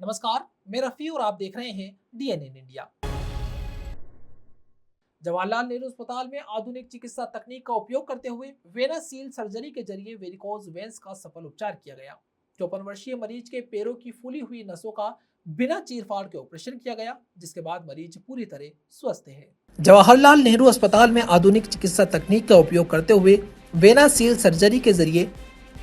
नमस्कार, मैं रफी और आप देख रहे हैं डीएनएन इंडिया। जवाहरलाल नेहरू अस्पताल में आधुनिक चिकित्सा तकनीक का उपयोग करते हुए वेना सील सर्जरी के जरिए वेरिकोज वेन्स का सफल उपचार किया गया। 54 वर्षीय मरीज के पैरों की फूली हुई नसों का बिना चीरफाड़ के ऑपरेशन किया गया, जिसके बाद मरीज पूरी तरह स्वस्थ है। जवाहरलाल नेहरू अस्पताल में आधुनिक चिकित्सा तकनीक का उपयोग करते हुए वेना सील सर्जरी के जरिए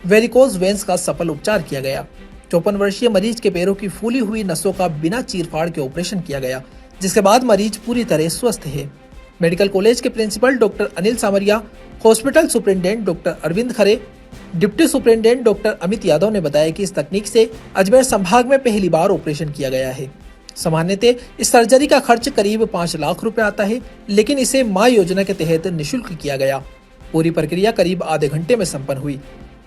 वेरिकोज वेन्स का सफल उपचार किया गया। 54 वर्षीय मरीज के पैरों की फूली हुई नसों का बिना चीरफाड़ के ऑपरेशन किया गया, जिसके बाद मरीज पूरी तरह स्वस्थ है। मेडिकल कॉलेज के principal doctor Anil Samaria, hospital superintendent doctor Arvind Khare, deputy superintendent doctor Amit Yadav ने बताया कि इस तकनीक से अजमेर संभाग में पहली बार ऑपरेशन किया गया है। सामान्यतः इस सर्जरी का खर्च करीब 5 लाख रुपए आता है, लेकिन इसे मां योजना के तहत निःशुल्क किया गया। पूरी प्रक्रिया करीब आधे घंटे में संपन्न हुई।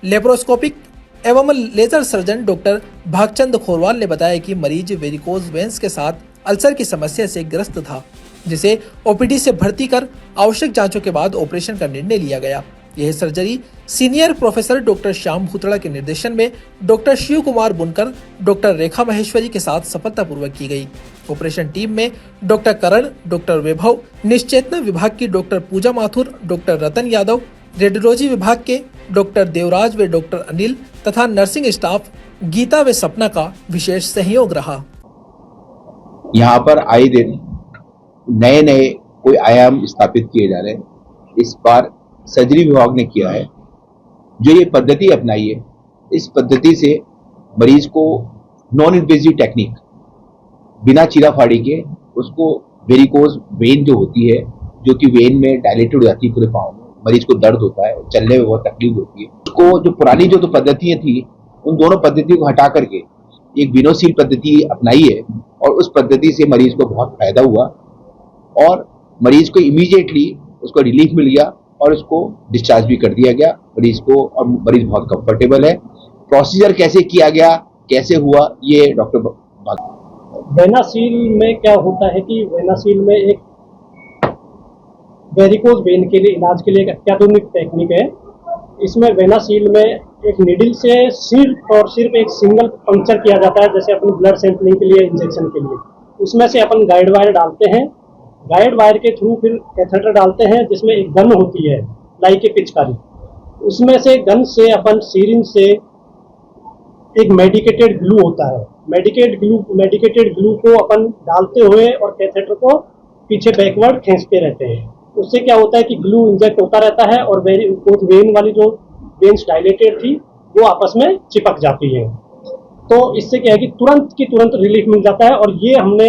लेप्रोस्कोपिक एवं laser surgeon doctor Bhagchand Khorwal ने बताया कि मरीज वेरिकोज वेन्स के साथ अल्सर की समस्या से ग्रस्त था, जिसे ओपीडी से भर्ती कर आवश्यक जांचों के बाद ऑपरेशन का निर्णय लिया गया। यह surgery senior professor doctor Shyam Bhutada के निर्देशन में डॉक्टर शिव कुमार बुनकर, डॉक्टर रेखा महेश्वरी के साथ सफलतापूर्वक की गई। ऑपरेशन टीम में डॉक्टर करण, डॉक्टर वैभव, निश्चेतना विभाग की डॉक्टर पूजा माथुर, डॉक्टर रतन यादव, रेडियोलॉजी विभाग के डॉक्टर देवराज व डॉक्टर अनिल तथा नर्सिंग स्टाफ गीता व सपना का विशेष सहयोग रहा। यहाँ पर आए दिन नए नए कोई आयाम स्थापित किए जा रहे हैं। इस बार सर्जरी विभाग ने किया है, जो ये पद्धति अपनाई है। इस पद्धति से मरीज को नॉन इन्वेजिव टेक्निक बिना चीराफाड़ी के उसको वेरिकोज वेन जो होती है, जो कि वेन में डायलेटेड हो जाती है पूरे पाँव में, मरीज को दर्द होता है, चलने में बहुत तकलीफ होती है, उसको जो पुरानी जो पद्धतियां थी उन दोनों पद्धतियों को हटा करके एक विनोसील पद्धति अपनाई है और उस पद्धति से मरीज को बहुत फायदा हुआ और मरीज को इमीडिएटली उसको रिलीफ मिल गया और उसको डिस्चार्ज भी कर दिया गया मरीज को, और मरीज बहुत कंफर्टेबल है। प्रोसीजर कैसे किया गया, कैसे हुआ, ये डॉक्टर वेनासील में क्या होता है कि वेनासील में एक वेरिकोज वेन के लिए इलाज के लिए एक अत्याधुनिक टेक्निक है। इसमें वेनासील में एक निडल से सिर्फ एक सिंगल पंक्चर किया जाता है, जैसे अपन ब्लड सैंपलिंग के लिए, इंजेक्शन के लिए। उसमें से अपन गाइड वायर डालते हैं, गाइड वायर के थ्रू फिर कैथेटर डालते हैं, जिसमें एक गन होती है लाई के पिचकारी। उसमें से गन से अपन सीरिंज से एक मेडिकेटेड ग्लू होता है, मेडिकेटेड ग्लू को अपन डालते हुए और कैथेटर को पीछे बैकवर्ड खींचते रहते हैं। उससे क्या होता है कि ग्लू इंजेक्ट होता रहता है और वेन वाली जो वेन्स डायलेटेड थी वो आपस में चिपक जाती है। तो इससे क्या है कि तुरंत की तुरंत रिलीफ मिल जाता है। और ये हमने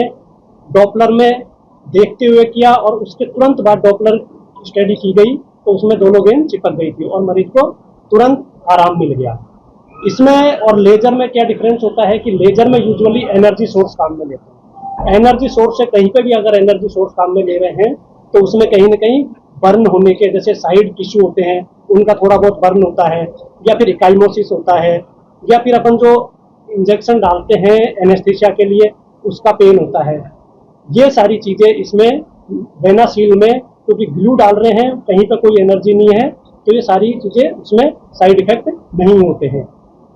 डॉपलर में देखते हुए किया और उसके तुरंत बाद डॉपलर स्टडी की गई तो उसमें दोनों वेन चिपक गई थी और मरीज को तुरंत आराम मिल गया। इसमें और लेजर में क्या डिफरेंस होता है कि लेजर में यूजुअली एनर्जी सोर्स काम में लेते हैं। एनर्जी सोर्स से कहीं पे भी अगर एनर्जी सोर्स काम में ले रहे हैं तो उसमें कहीं ना कहीं बर्न होने के, जैसे साइड टिश्यू होते हैं उनका थोड़ा बहुत बर्न होता है, या फिर इकाइमोसिस होता है, या फिर अपन जो इंजेक्शन डालते हैं एनेस्थीसिया के लिए उसका पेन होता है। ये सारी चीजें इसमें वेनासील में, क्योंकि ग्लू डाल रहे हैं, कहीं पर कोई एनर्जी नहीं है, तो ये सारी चीजें उसमें साइड इफेक्ट नहीं होते हैं।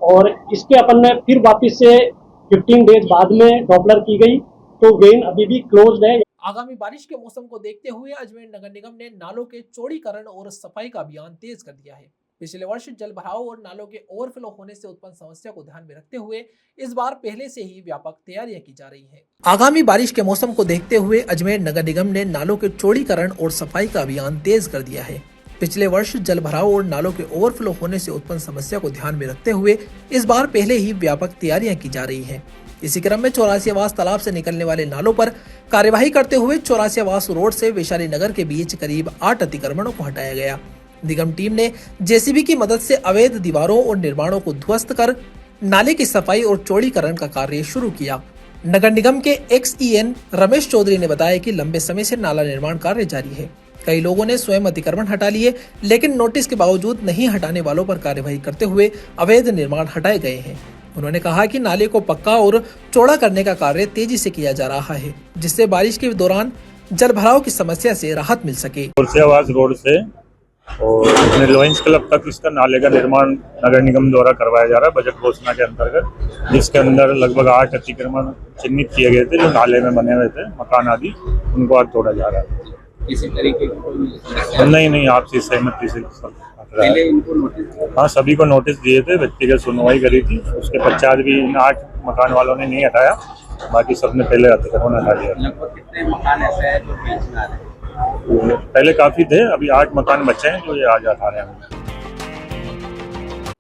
और इसके अपन ने फिर वापस से 15 डेज बाद में डॉपलर की गई तो वेन अभी भी क्लोज्ड है। आगामी बारिश के मौसम को देखते हुए अजमेर नगर निगम ने नालों के चौड़ीकरण और सफाई का अभियान तेज कर दिया है। पिछले वर्ष जल भराव और नालों के ओवरफ्लो होने से उत्पन्न समस्या को ध्यान में रखते हुए इस बार पहले से ही व्यापक तैयारियां की जा रही हैं। आगामी बारिश के मौसम को देखते हुए अजमेर नगर निगम ने नालों के चौड़ीकरण और सफाई का अभियान तेज कर दिया है। पिछले वर्ष जल भराव और नालों के ओवरफ्लो होने से उत्पन्न समस्या को ध्यान में रखते हुए इस बार पहले ही व्यापक तैयारियां की जा रही है। इसी क्रम में 84 आवास तालाब से निकलने वाले नालों पर कार्यवाही करते हुए 84 आवास रोड से वैशाली नगर के बीच करीब 8 अतिक्रमणों को हटाया गया। निगम टीम ने जेसीबी की मदद से अवैध दीवारों और निर्माणों को ध्वस्त कर नाले की सफाई और चौड़ीकरण का कार्य शुरू किया। नगर निगम के XEN रमेश चौधरी ने बताया कि लंबे समय से नाला निर्माण कार्य जारी है। कई लोगों ने स्वयं अतिक्रमण हटा लिए, लेकिन नोटिस के बावजूद नहीं हटाने वालों पर कार्यवाही करते हुए अवैध निर्माण हटाए गए हैं। उन्होंने कहा कि नाले को पक्का और चौड़ा करने का कार्य तेजी से किया जा रहा है, जिससे बारिश के दौरान जल भराव की समस्या से राहत मिल सके। आवास रोड से और अपने लॉयंस क्लब तक इसका नाले का निर्माण नगर निगम द्वारा करवाया जा रहा है बजट घोषणा के अंतर्गत, जिसके अंदर लगभग 8 अतिक्रमण चिन्हित किए गए थे जो नाले में बने हुए थे मकान आदि, उनको आज तोड़ा जा रहा है। किसी तरीके की नहीं, आपसी सहमति से पहले इनको नोटिस हाँ, सभी को नोटिस दिए थे, व्यक्तिगत सुनवाई करी थी, उसके पश्चात भी इन 8 मकान वालों ने नहीं हटाया, बाकी सबने पहले अतिक्रमण हटा दिया। लगभग कितने मकान ऐसे हैं जो बीच में आ रहे हैं? पहले काफी थे, अभी 8 मकान बचे हैं जो ये आज हटा रहे हैं।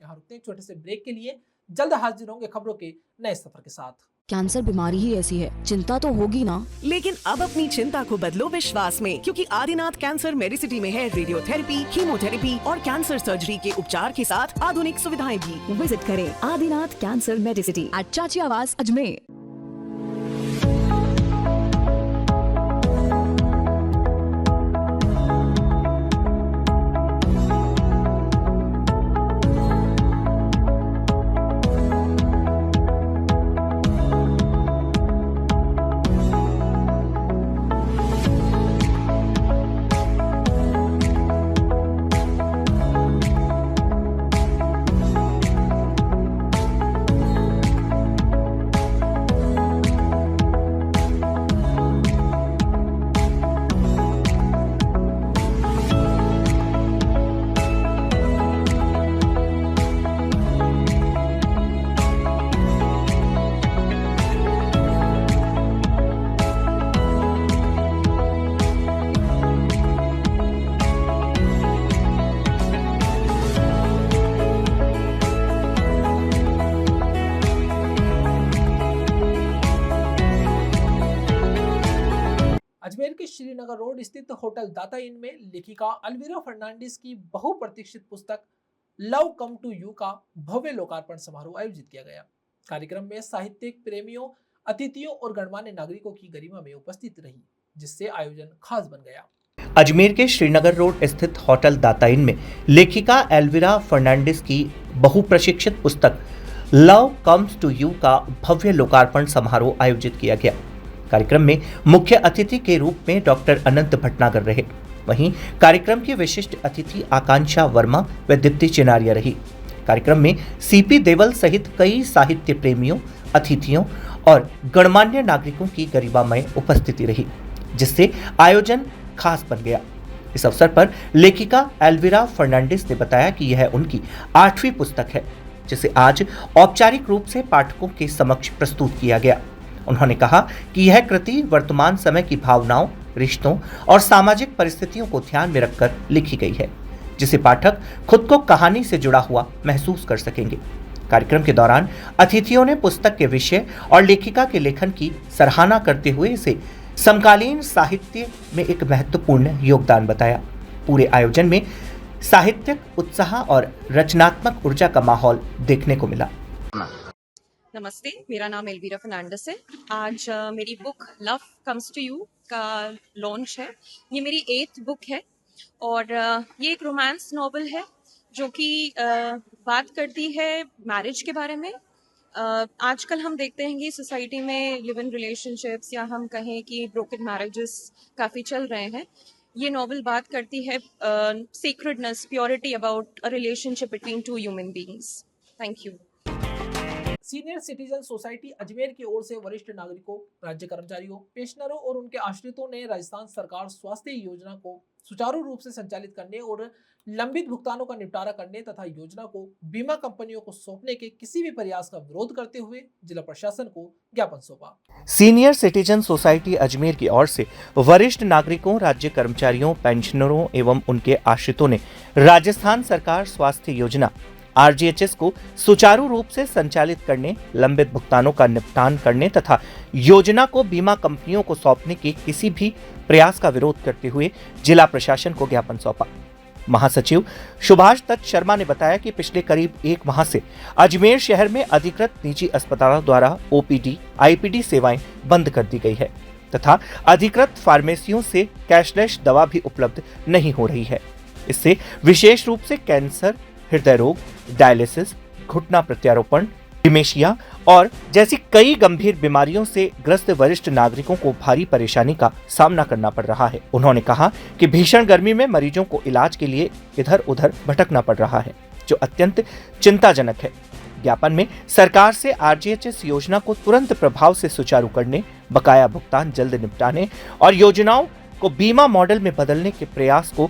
यहाँ रुकते हैं छोटे से ब्रेक के लिए, जल्द हाजिर होंगे खबरों के नए सफर के साथ। कैंसर बीमारी ही ऐसी है, चिंता तो होगी ना। लेकिन अब अपनी चिंता को बदलो विश्वास में, क्योंकि आदिनाथ कैंसर मेडिसिटी में है रेडियोथेरेपी, कीमोथेरेपी और कैंसर सर्जरी के उपचार के साथ आधुनिक सुविधाएं भी। विजिट करें आदिनाथ कैंसर मेडिसिटी एट चाची आवास अजमेर। अजमेर के श्रीनगर रोड स्थित होटल दाता इन में लेखिका अलविरा फर्नांडिस की बहुप्रतीक्षित पुस्तक लव कम टू यू का भव्य लोकार्पण समारोह आयोजित किया गया। कार्यक्रम में साहित्यिक प्रेमियों, अतिथियों और गणमान्य नागरिकों की गरिमा में उपस्थित रही, जिससे आयोजन खास बन गया। अजमेर के श्रीनगर रोड स्थित होटल दाता इन में लेखिका एल्विरा फर्नांडिस की बहुप्रतीक्षित पुस्तक लव कम्स टू यू का भव्य लोकार्पण समारोह आयोजित किया गया। कार्यक्रम में मुख्य अतिथि के रूप में डॉक्टर अनंत भटनागर रहे। वहीं कार्यक्रम की विशिष्ट अतिथि आकांक्षा वर्मा व दीप्ति चिनारिया रही। कार्यक्रम में सीपी देवल सहित कई साहित्य प्रेमियों, अतिथियों और गणमान्य नागरिकों की गरिमामय उपस्थिति रही, जिससे आयोजन खास बन गया। इस अवसर पर लेखिका एल्विरा फर्नांडिस ने बताया कि यह उनकी 8वीं पुस्तक है, जिसे आज औपचारिक रूप से पाठकों के समक्ष प्रस्तुत किया गया। उन्होंने कहा कि यह कृति वर्तमान समय की भावनाओं, रिश्तों और सामाजिक परिस्थितियों को ध्यान में रखकर लिखी गई है, जिसे पाठक खुद को कहानी से जुड़ा हुआ महसूस कर सकेंगे। कार्यक्रम के दौरान अतिथियों ने पुस्तक के विषय और लेखिका के लेखन की सराहना करते हुए इसे समकालीन साहित्य में एक महत्वपूर्ण योगदान बताया। पूरे आयोजन में साहित्यिक उत्साह और रचनात्मक ऊर्जा का माहौल देखने को मिला। नमस्ते, मेरा नाम एल्विरा फर्नांडिस है। आज मेरी book love comes to you का लॉन्च है। ये मेरी 8th बुक है और ये एक रोमांस नॉवल है जो कि बात करती है मैरिज के बारे में। आजकल हम देखते हैं कि सोसाइटी में लिव इन रिलेशनशिप्स या हम कहें कि ब्रोकन मैरिजेस काफ़ी चल रहे हैं। ये नॉवल बात करती है secretness, purity about a relationship between 2 human beings. Thank you. Senior citizen society Ajmer की ओर से वरिष्ठ नागरिकों, राज्य कर्मचारियों, पेंशनरों और उनके आश्रितों ने राजस्थान सरकार स्वास्थ्य योजना को सुचारू रूप से संचालित करने और लंबित भुगतानों का निपटारा करने तथा योजना को बीमा कंपनियों को सौंपने के किसी भी प्रयास का विरोध करते हुए जिला प्रशासन को ज्ञापन सौंपा। सीनियर सिटीजन सोसाइटी अजमेर की ओर से वरिष्ठ नागरिकों, राज्य कर्मचारियों, पेंशनरों एवं उनके आश्रितों ने राजस्थान सरकार स्वास्थ्य योजना RGHS को सुचारू रूप से संचालित करने, लंबित भुगतानों का निपटान करने तथा योजना को बीमा कंपनियों को सौंपने के किसी भी प्रयास का विरोध करते हुए जिला प्रशासन को ज्ञापन सौंपा। महासचिव सुभाष दत्त शर्मा ने बताया कि पिछले करीब 1 माह से अजमेर शहर में अधिकृत निजी अस्पतालों द्वारा OPD, IPD सेवाएं बंद कर दी गई है तथा अधिकृत फार्मेसियों से कैशलेस दवा भी उपलब्ध नहीं हो रही है। इससे विशेष रूप से कैंसर, हृदय रोग, डायलिसिस, घुटना प्रत्यारोपण, डिमेंशिया और जैसी कई गंभीर बीमारियों से ग्रस्त वरिष्ठ नागरिकों को भारी परेशानी का सामना करना पड़ रहा है। उन्होंने कहा कि भीषण गर्मी में मरीजों को इलाज के लिए इधर उधर भटकना पड़ रहा है, जो अत्यंत चिंताजनक है। ज्ञापन में सरकार से आरजीएचएस योजना को तुरंत प्रभाव से सुचारू करने, बकाया भुगतान जल्द निपटाने और योजनाओं को बीमा मॉडल में बदलने के प्रयास को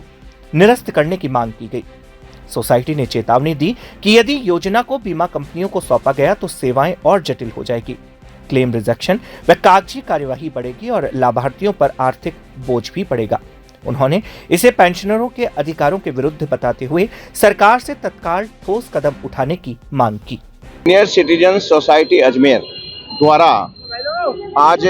निरस्त करने की मांग की गई। सोसाइटी ने चेतावनी दी कि यदि योजना को बीमा कंपनियों को सौंपा गया तो सेवाएं और जटिल हो जाएगी, क्लेम रिजेक्शन व कागजी कार्यवाही बढ़ेगी और लाभार्थियों पर आर्थिक बोझ भी पड़ेगा। उन्होंने इसे पेंशनरों के अधिकारों के विरुद्ध बताते हुए सरकार से तत्काल ठोस कदम उठाने की मांग की। सीनियर सिटीजन सोसाइटी अजमेर द्वारा आज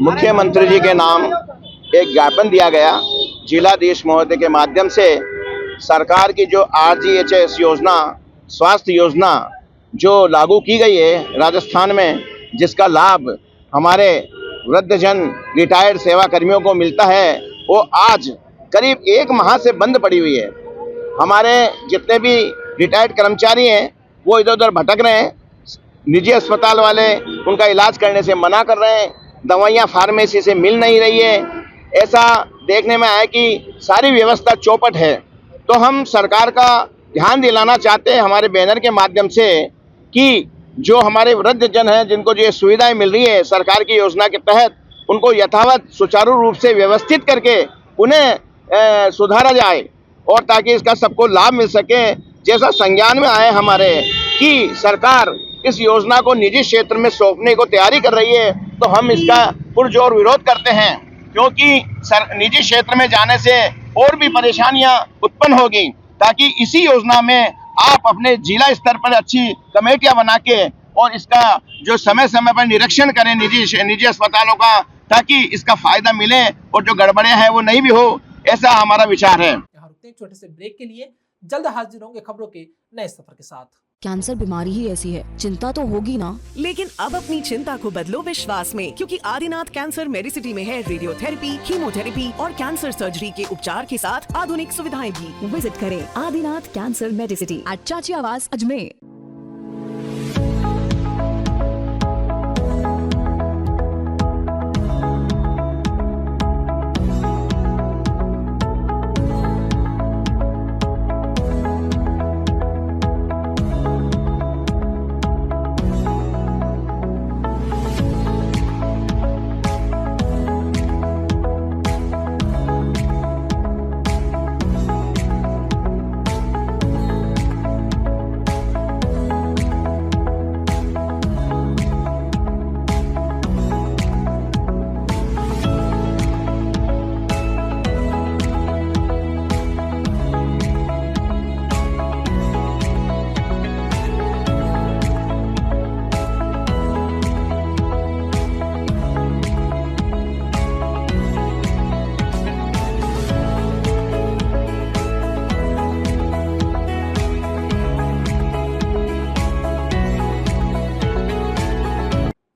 मुख्यमंत्री जी के नाम एक ज्ञापन दिया गया। जिलाधीश महोदय के माध्यम से सरकार की जो आरजीएचएस योजना, स्वास्थ्य योजना जो लागू की गई है राजस्थान में, जिसका लाभ हमारे वृद्धजन रिटायर्ड सेवा कर्मियों को मिलता है, वो आज करीब 1 माह से बंद पड़ी हुई है। हमारे जितने भी रिटायर्ड कर्मचारी हैं वो इधर उधर भटक रहे हैं। निजी अस्पताल वाले उनका इलाज करने से मना कर रहे हैं, दवाइयाँ फार्मेसी से मिल नहीं रही है। ऐसा देखने में आया कि सारी व्यवस्था चौपट है। तो हम सरकार का ध्यान दिलाना चाहते हैं हमारे बैनर के माध्यम से कि जो हमारे वृद्धजन हैं जिनको जो ये सुविधाएं मिल रही है सरकार की योजना के तहत, उनको यथावत सुचारू रूप से व्यवस्थित करके उन्हें सुधारा जाए और ताकि इसका सबको लाभ मिल सके। जैसा संज्ञान में आए हमारे कि सरकार इस योजना को निजी क्षेत्र में सौंपने को तैयारी कर रही है, तो हम इसका पुरजोर विरोध करते हैं, क्योंकि निजी क्षेत्र में जाने से और भी परेशानियां उत्पन्न होगी। ताकि इसी योजना में आप अपने जिला स्तर पर अच्छी कमेटियां बना के और इसका जो समय समय पर निरीक्षण करें निजी अस्पतालों का, ताकि इसका फायदा मिले और जो गड़बड़ियां हैं वो नहीं भी हो, ऐसा हमारा विचार है। यहाँ रुकते हैं छोटे से ब्रेक के लिए, जल्द हाजिर होंगे खबरों के नए सफर के साथ। कैंसर बीमारी ही ऐसी है, चिंता तो होगी ना। लेकिन अब अपनी चिंता को बदलो विश्वास में, क्योंकि आदिनाथ कैंसर मेडिसिटी में है रेडियोथेरेपी, कीमोथेरेपी और कैंसर सर्जरी के उपचार के साथ आधुनिक सुविधाएं भी। विजिट करें आदिनाथ कैंसर मेडिसिटी एट चाची आवास अजमेर।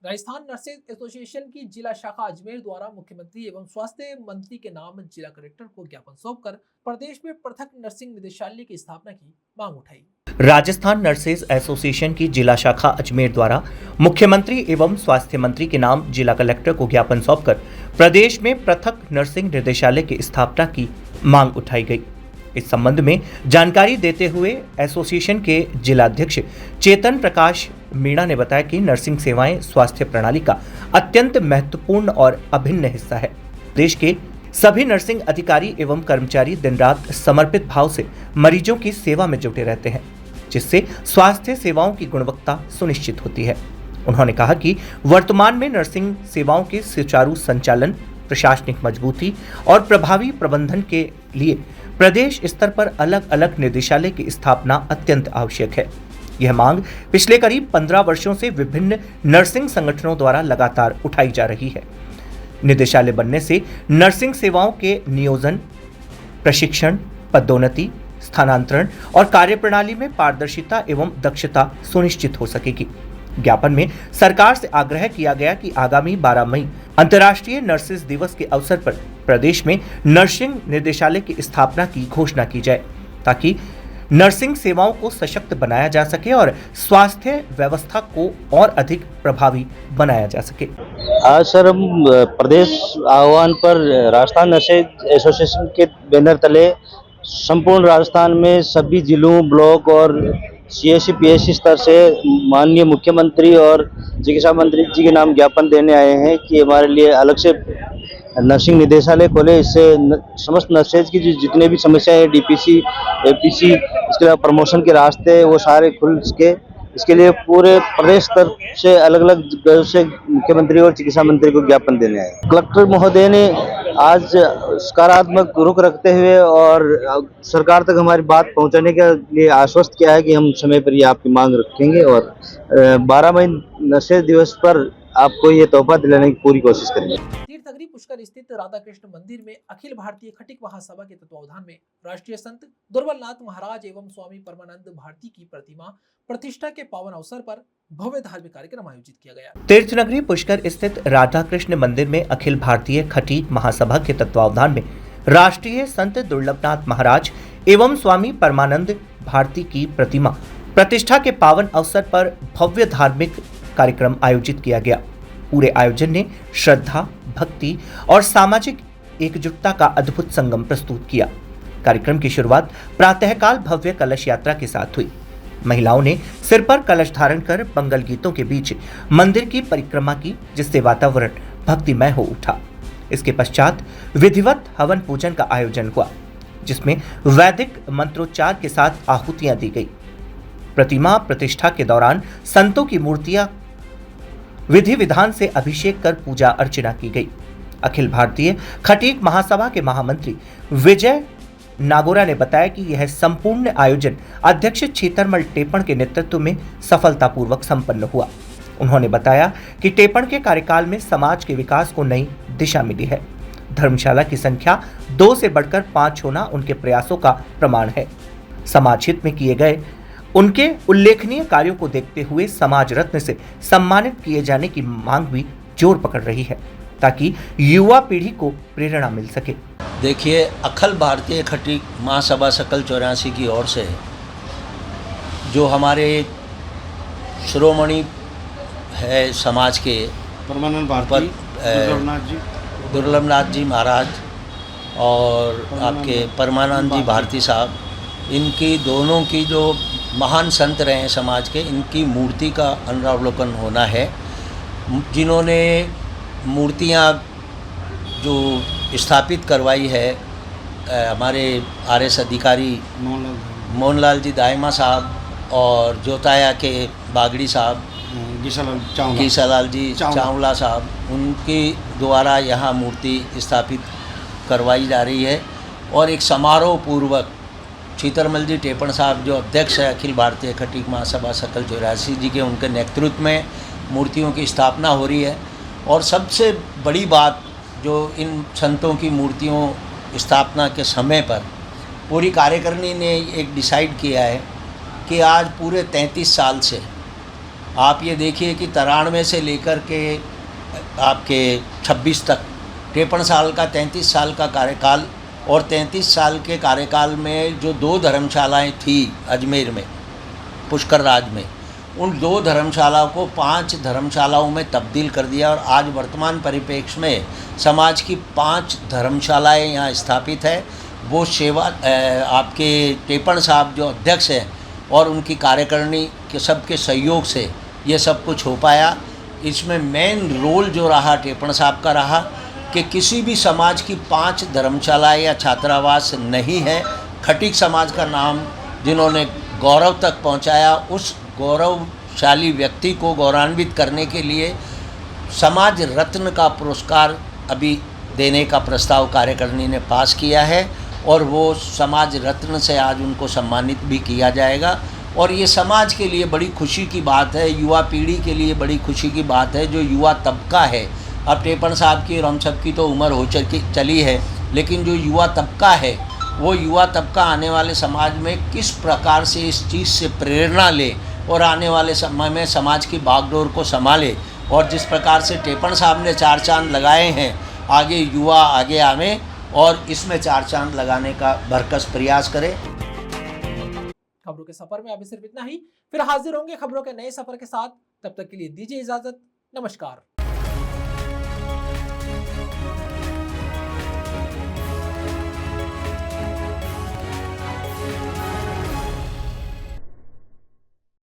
राजस्थान नर्सेज एसोसिएशन की जिला शाखा अजमेर द्वारा मुख्यमंत्री एवं स्वास्थ्य मंत्री के नाम जिला कलेक्टर को ज्ञापन सौंपकर प्रदेश में पृथक नर्सिंग निदेशालय की स्थापना की मांग उठाई। राजस्थान नर्सेज एसोसिएशन की जिला शाखा अजमेर द्वारा मुख्यमंत्री एवं स्वास्थ्य मंत्री के नाम जिला कलेक्टर को ज्ञापन सौंपकर प्रदेश में पृथक नर्सिंग निदेशालय की स्थापना की मांग उठाई गई। इस संबंध में जानकारी देते हुए एसोसिएशन के जिलाध्यक्ष चेतन प्रकाश मीणा ने बताया कि नर्सिंग सेवाएं स्वास्थ्य प्रणाली का अत्यंत महत्वपूर्ण और अभिन्न हिस्सा है। देश के सभी नर्सिंग अधिकारी एवं कर्मचारी दिन रात समर्पित भाव से मरीजों की सेवा में जुटे रहते हैं, जिससे स्वास्थ्य सेवाओं की गुणवत्ता सुनिश्चित होती है। उन्होंने कहा कि वर्तमान में नर्सिंग सेवाओं के सुचारू संचालन, प्रशासनिक मजबूती और प्रभावी प्रबंधन के लिए प्रदेश स्तर पर अलग अलग निदेशालय की स्थापना अत्यंत आवश्यक है। यह मांग पिछले करीब 15 वर्षों से विभिन्न नर्सिंग संगठनों द्वारा लगातार उठाई जा रही है। निदेशालय बनने से नर्सिंग सेवाओं के नियोजन, प्रशिक्षण, पदोन्नति, स्थानांतरण और कार्यप्रणाली में पारदर्शिता एवं दक्षता सुनिश्चित हो सकेगी। ज्ञापन में सरकार से आग्रह किया गया कि आगामी 12 मई अंतर्राष्ट्रीय नर्सेज दिवस के अवसर पर प्रदेश में नर्सिंग निदेशालय की स्थापना की घोषणा की जाए, ताकि नर्सिंग सेवाओं को सशक्त बनाया जा सके और स्वास्थ्य व्यवस्था को और अधिक प्रभावी बनाया जा सके। आज सर हम प्रदेश आह्वान पर राजस्थान नर्सेज एसोसिएशन के बैनर तले संपूर्ण राजस्थान में सभी जिलों, ब्लॉक और CSC PSC स्तर से माननीय मुख्यमंत्री और चिकित्सा मंत्री जी के नाम ज्ञापन देने आए हैं कि हमारे लिए अलग से नर्सिंग निदेशालय खोले। इससे समस्त नर्सेज की जितने भी समस्याएं हैं, DPC, APC, इसके अलावा प्रमोशन के रास्ते वो सारे खुल सके। इसके लिए पूरे प्रदेश स्तर से अलग अलग जगह से मुख्यमंत्री और चिकित्सा मंत्री को ज्ञापन देने आए। कलेक्टर महोदय ने आज सकारात्मक रुख रखते हुए और सरकार तक हमारी बात पहुंचाने के लिए आश्वस्त किया है कि हम समय पर ये आपकी मांग रखेंगे और 12 मई नर्सेज दिवस पर आपको ये तोहफा दिलाने की पूरी कोशिश करेंगे। तीर्थनगरी पुष्कर स्थित राधा कृष्ण मंदिर में अखिल भारतीय खटिक महासभा के तत्वावधान में राष्ट्रीय संत दुर्बलनाथ महाराज एवं स्वामी परमानंद भारती की प्रतिमा प्रतिष्ठा के पावन अवसर पर भव्य धार्मिक कार्यक्रम आयोजित किया गया। तीर्थनगरी पुष्कर स्थित राधा कृष्ण मंदिर में अखिल भारतीय खटीक महासभा के तत्वावधान में राष्ट्रीय संत दुर्लभनाथ महाराज एवं स्वामी परमानंद भारती की प्रतिमा प्रतिष्ठा के पावन अवसर पर भव्य धार्मिक कार्यक्रम आयोजित किया गया। पूरे आयोजन ने श्रद्धा, भक्ति और सामाजिक एकजुटता का अद्भुत संगम प्रस्तुत किया। कार्यक्रम की शुरुआत प्रातःकाल भव्य कलश यात्रा के साथ हुई। महिलाओं ने सिर पर कलश धारण कर मंगल गीतों के बीच मंदिर की परिक्रमा की, जिससे वातावरण भक्तिमय हो उठा। इसके पश्चात विधिवत हवन पूजन का आयोजन हुआ, जिसमें वैदिक मंत्रोच्चार के साथ आहुतियां दी गई। प्रतिमा प्रतिष्ठा के दौरान संतों की मूर्तियां विधि विधान से अभिषेक कर पूजा अर्चना की गई। अखिल भारतीय खटीक महासभा के महामंत्री विजय नागोरा ने बताया कि यह संपूर्ण आयोजन अध्यक्ष छीतरमल टेपण के नेतृत्व में सफलतापूर्वक संपन्न हुआ। उन्होंने बताया कि टेपण के कार्यकाल में समाज के विकास को नई दिशा मिली है। धर्मशाला की संख्या 2 से बढ़कर 5 होना उनके प्रयासों का प्रमाण है। समाज हित में किए गए उनके उल्लेखनीय कार्यों को देखते हुए समाज रत्न से सम्मानित किए जाने की मांग भी जोर पकड़ रही है, ताकि युवा पीढ़ी को प्रेरणा मिल सके। देखिए, अखिल भारतीय खटीक महासभा सकल 84 की ओर से जो हमारे शिरोमणि है समाज के परमानंद भारती, दुर्लभनाथ जी महाराज और आपके परमानंद जी भारती साहब, इनकी दोनों की जो महान संत रहे हैं समाज के, इनकी मूर्ति का अनावलोकन होना है। जिन्होंने मूर्तियाँ जो स्थापित करवाई है हमारे RS अधिकारी मोहनलाल जी दाइमा साहब और जोताया के बागड़ी साहब, गीसालाल जी चावला साहब, उनके द्वारा यहाँ मूर्ति स्थापित करवाई जा रही है। और एक समारोह पूर्वक छीतरमल जी टेपण साहब जो अध्यक्ष है अखिल भारतीय खटीक महासभा सकल 84 जी के, उनके नेतृत्व में मूर्तियों की स्थापना हो रही है। और सबसे बड़ी बात जो इन संतों की मूर्तियों स्थापना के समय पर पूरी कार्यकारिणी ने एक डिसाइड किया है कि आज पूरे 33 साल से, आप ये देखिए कि 93 से लेकर के आपके 26 तक 53 साल का 33 साल का कार्यकाल, और 33 साल के कार्यकाल में जो 2 धर्मशालाएं थी अजमेर में, पुष्कर राज में, उन 2 धर्मशालाओं को 5 धर्मशालाओं में तब्दील कर दिया। और आज वर्तमान परिप्रेक्ष्य में समाज की 5 धर्मशालाएं यहाँ स्थापित है। वो सेवा आपके टेपण साहब जो अध्यक्ष हैं और उनकी कार्यकारिणी के सबके सहयोग से ये सब कुछ हो पाया। इसमें मेन रोल जो रहा टेपण साहब का रहा कि किसी भी समाज की 5 धर्मशालाएं या छात्रावास नहीं है। खटीक समाज का नाम जिन्होंने गौरव तक पहुंचाया, उस गौरवशाली व्यक्ति को गौरवान्वित करने के लिए समाज रत्न का पुरस्कार अभी देने का प्रस्ताव कार्यकारिणी ने पास किया है और वो समाज रत्न से आज उनको सम्मानित भी किया जाएगा। और ये समाज के लिए बड़ी खुशी की बात है, युवा पीढ़ी के लिए बड़ी खुशी की बात है। जो युवा तबका है, अब टेपण साहब की और हम सब की तो उम्र हो चली है, लेकिन जो युवा तबका है वो युवा तबका आने वाले समाज में किस प्रकार से इस चीज़ से प्रेरणा ले और आने वाले समय में समाज की बागडोर को संभाले। और जिस प्रकार से टेपण साहब ने 4 चांद लगाए हैं, आगे युवा आगे आवे और इसमें 4 चांद लगाने का भरकस प्रयास करें। खबरों के सफर में अभी सिर्फ इतना ही। फिर हाजिर होंगे खबरों के नए सफर के साथ। तब तक के लिए दीजिए इजाजत। नमस्कार।